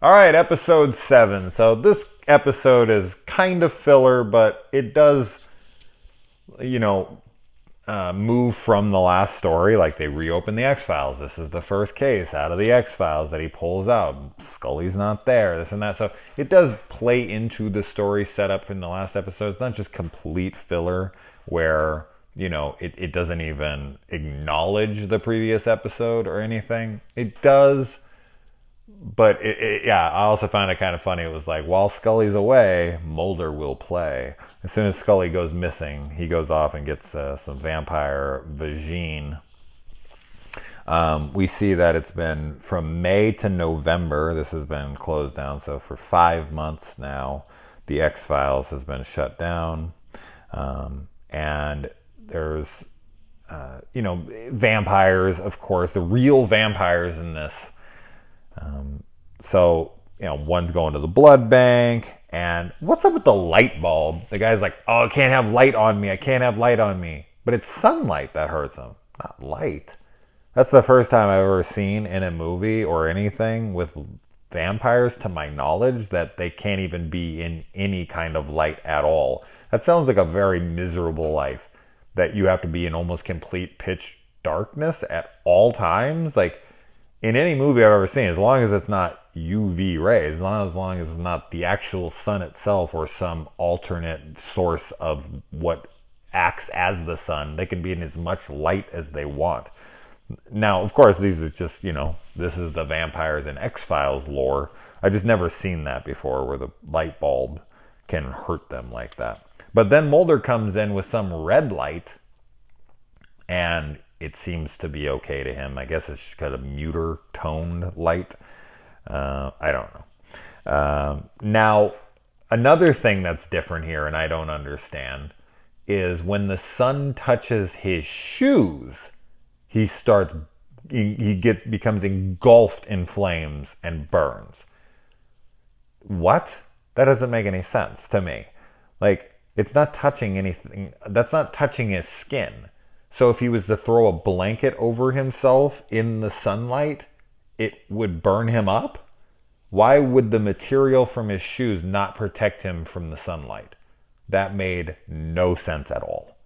All right, episode 7. So this episode is kind of filler, but it does, you know, move from the last story. Like they reopen the X-Files. This is the first case out of the X-Files that he pulls out. Scully's not there, this and that. So it does play into the story set up in the last episode. It's not just complete filler where, it doesn't even acknowledge the previous episode or anything. It does, but yeah, I also found it kind of funny. It was like, while Scully's away, Mulder will play. As soon as Scully goes missing, he goes off and gets some vampire vagine. We see that it's been from May to November. This has been closed down. So for 5 months now, the X-Files has been shut down. And there's, vampires, of course, the real vampires in this. One's going to the blood bank. And what's up with the light bulb? The guy's like, oh, I can't have light on me. I can't have light on me. But it's sunlight that hurts him, not light. That's the first time I've ever seen in a movie or anything with vampires, to my knowledge, that they can't even be in any kind of light at all. That sounds like a very miserable life, that you have to be in almost complete pitch darkness at all times. Like, in any movie I've ever seen, as long as it's not UV rays, as long as it's not the actual sun itself or some alternate source of what acts as the sun, they can be in as much light as they want. Now, of course, these are just, this is the vampires in X-Files lore. I just never seen that before, where the light bulb can hurt them like that. But then Mulder comes in with some red light, and it seems to be okay to him. I guess it's just kind of muter toned light. I don't know. Now, another thing that's different here, and I don't understand, is when the sun touches his shoes, he becomes engulfed in flames and burns. What? That doesn't make any sense to me. Like, it's not touching anything. That's not touching his skin. So if he was to throw a blanket over himself in the sunlight, it would burn him up? Why would the material from his shoes not protect him from the sunlight? That made no sense at all.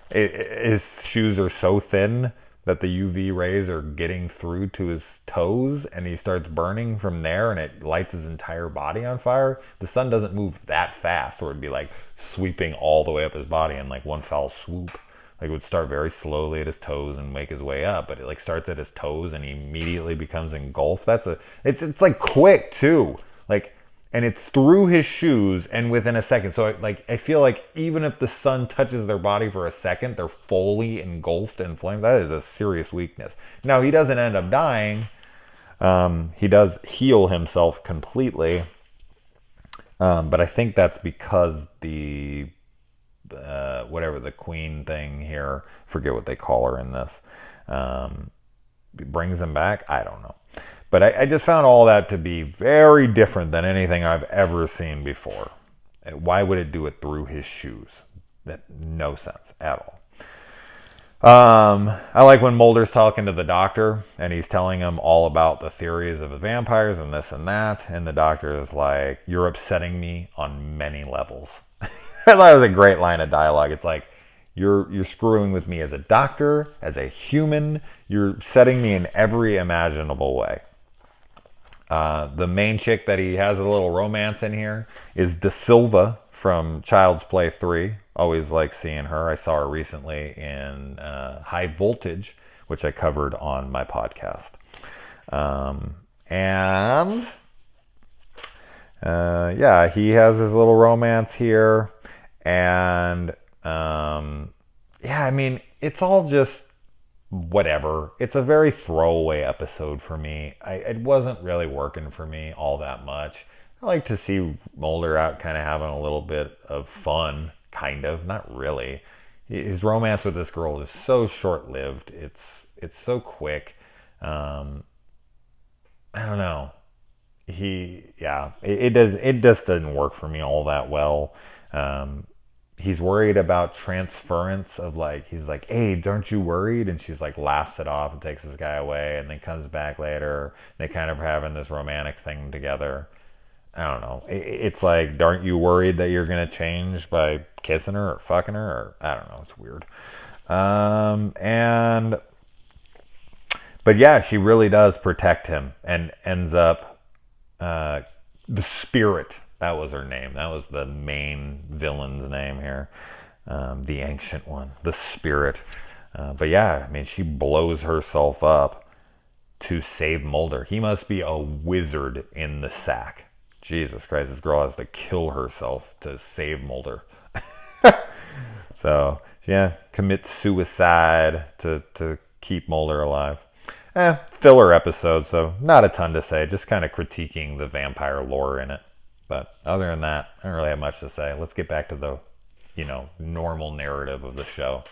His shoes are so thin that the UV rays are getting through to his toes, and he starts burning from there, and it lights his entire body on fire. The sun doesn't move that fast, or it'd be like sweeping all the way up his body in like one foul swoop. Like, it would start very slowly at his toes and make his way up, but it like starts at his toes and he immediately becomes engulfed. It's like quick too. Like, and it's through his shoes and within a second. So I feel like even if the sun touches their body for a second, they're fully engulfed in flames. That is a serious weakness. Now, he doesn't end up dying. He does heal himself completely. But I think that's because the whatever the queen thing here, forget what they call her in this, brings him back. I don't know. But I just found all that to be very different than anything I've ever seen before. Why would it do it through his shoes? That no sense at all. I like when Mulder's talking to the doctor and he's telling him all about the theories of the vampires and this and that. And the doctor is like, "You're upsetting me on many levels." I thought it was a great line of dialogue. It's like, you're screwing with me as a doctor, as a human. You're setting me in every imaginable way. The main chick that he has a little romance in here is Da Silva from Child's Play 3. Always like seeing her. I saw her recently in High Voltage, which I covered on my podcast. He has his little romance here. And it's all just whatever. It's a very throwaway episode for me. It wasn't really working for me all that much. I like to see Mulder out kind of having a little bit of fun, kind of, not really. His romance with this girl is so short-lived. It's so quick. I don't know. It just doesn't work for me all that well. he's worried about transference of like, he's like, hey, aren't you worried? And she's like, laughs it off and takes this guy away, and then comes back later. They kind of having this romantic thing together. I don't know. It's like, aren't you worried that you're gonna change by kissing her or fucking her? Or I don't know. It's weird. And but yeah, she really does protect him, and ends up the spirit. That was her name. That was the main villain's name here. The ancient one, the spirit. But yeah, I mean, she blows herself up to save Mulder. He must be a wizard in the sack. Jesus Christ, this girl has to kill herself to save Mulder. So, yeah, commit suicide to keep Mulder alive. Filler episode, so not a ton to say. Just kind of critiquing the vampire lore in it. But other than that, I don't really have much to say. Let's get back to the, normal narrative of the show.